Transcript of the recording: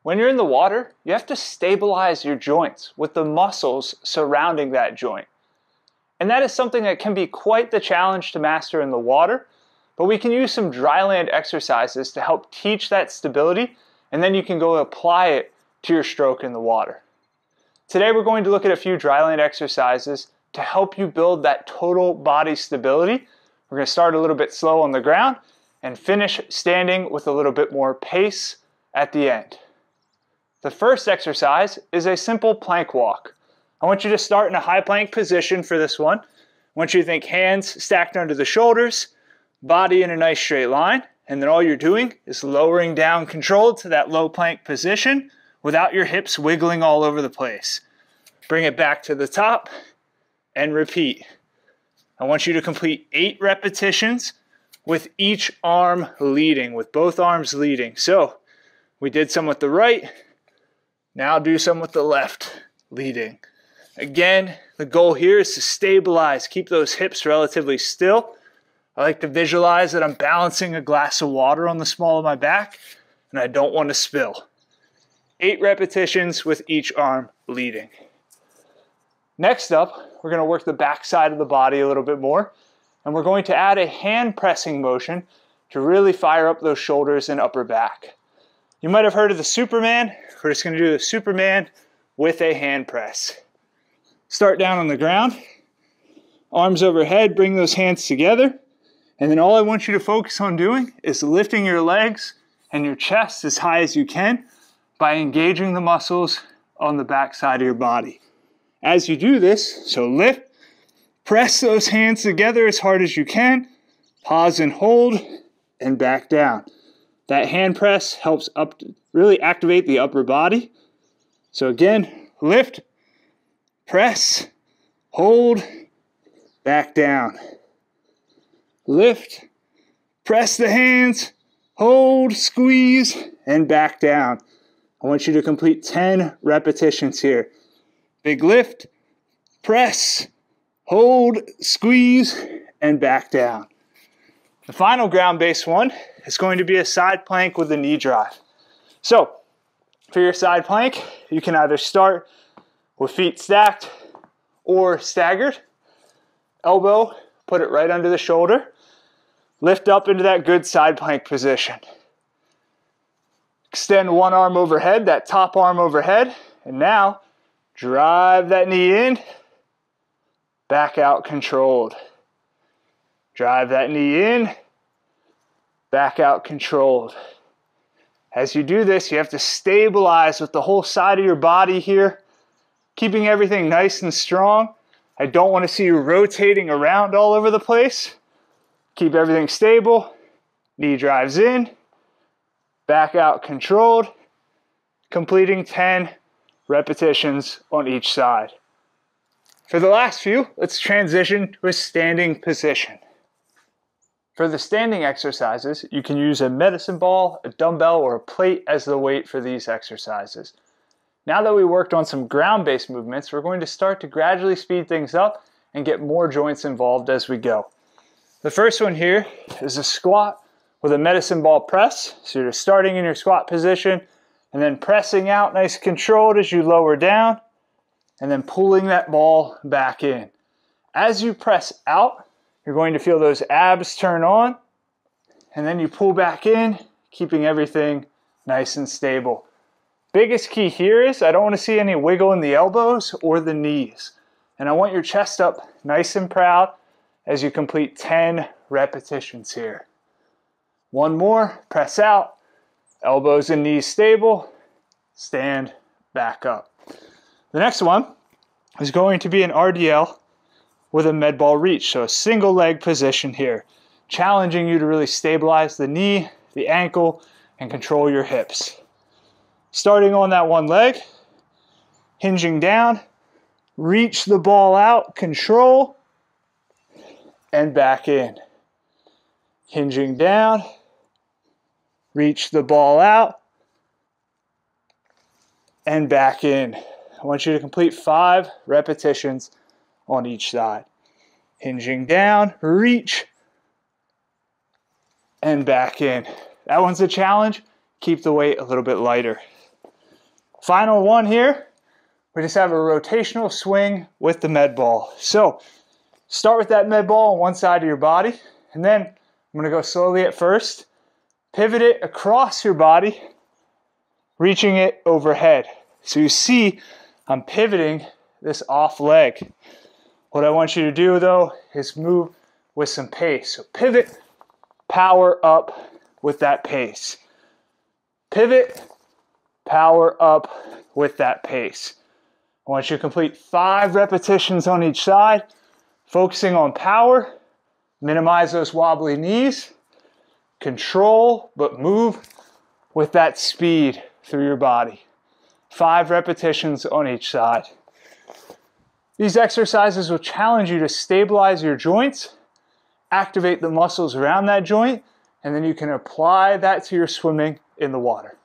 When you're in the water, you have to stabilize your joints with the muscles surrounding that joint. And that is something that can be quite the challenge to master in the water, but we can use some dry land exercises to help teach that stability, and then you can go apply it to your stroke in the water. Today we're going to look at a few dry land exercises to help you build that total body stability. We're going to start a little bit slow on the ground and finish standing with a little bit more pace at the end. The first exercise is a simple plank walk. I want you to start in a high plank position for this one. I want you to think hands stacked under the shoulders, body in a nice straight line, and then all you're doing is lowering down controlled to that low plank position without your hips wiggling all over the place. Bring it back to the top and repeat. I want you to complete 8 repetitions with each arm leading, with both arms leading. So we did some with the right, now do some with the left leading. Again, the goal here is to stabilize, keep those hips relatively still. I like to visualize that I'm balancing a glass of water on the small of my back, and I don't want to spill. 8 repetitions with each arm leading. Next up, we're going to work the back side of the body a little bit more, and we're going to add a hand pressing motion to really fire up those shoulders and upper back. You might have heard of the Superman. We're just going to do the Superman with a hand press. Start down on the ground, arms overhead, bring those hands together, and then all I want you to focus on doing is lifting your legs and your chest as high as you can by engaging the muscles on the back side of your body. As you do this, so lift, press those hands together as hard as you can, pause and hold, and back down. That hand press helps really activate the upper body. So again, lift, press, hold, back down. Lift, press the hands, hold, squeeze, and back down. I want you to complete 10 repetitions here. Big lift, press, hold, squeeze, and back down. The final ground-based one is going to be a side plank with a knee drive. So, for your side plank, you can either start with feet stacked or staggered. Elbow, put it right under the shoulder. Lift up into that good side plank position. Extend one arm overhead, that top arm overhead, and now drive that knee in, back out controlled. Drive that knee in, back out controlled. As you do this, you have to stabilize with the whole side of your body here, keeping everything nice and strong. I don't want to see you rotating around all over the place. Keep everything stable. Knee drives in, back out controlled, completing 10 repetitions on each side. For the last few, let's transition to a standing position. For the standing exercises, you can use a medicine ball, a dumbbell, or a plate as the weight for these exercises. Now that we worked on some ground-based movements, we're going to start to gradually speed things up and get more joints involved as we go. The first one here is a squat with a medicine ball press. So you're just starting in your squat position and then pressing out nice and controlled as you lower down and then pulling that ball back in. As you press out, you're going to feel those abs turn on, and then you pull back in, keeping everything nice and stable. Biggest key here is I don't want to see any wiggle in the elbows or the knees. And I want your chest up nice and proud as you complete 10 repetitions here. One more, press out, elbows and knees stable, stand back up. The next one is going to be an RDL with a med ball reach, so a single leg position here, challenging you to really stabilize the knee, the ankle, and control your hips. Starting on that one leg, hinging down, reach the ball out, control, and back in. Hinging down, reach the ball out, and back in. I want you to complete 5 repetitions on each side. Hinging down, reach, and back in. That one's a challenge. Keep the weight a little bit lighter. Final one here, we just have a rotational swing with the med ball. So start with that med ball on one side of your body, and then I'm gonna go slowly at first, pivot it across your body, reaching it overhead. So you see I'm pivoting this off leg. What I want you to do though is move with some pace. So pivot, power up with that pace. Pivot, power up with that pace. I want you to complete 5 repetitions on each side, focusing on power, minimize those wobbly knees, control, but move with that speed through your body. 5 repetitions on each side. These exercises will challenge you to stabilize your joints, activate the muscles around that joint, and then you can apply that to your swimming in the water.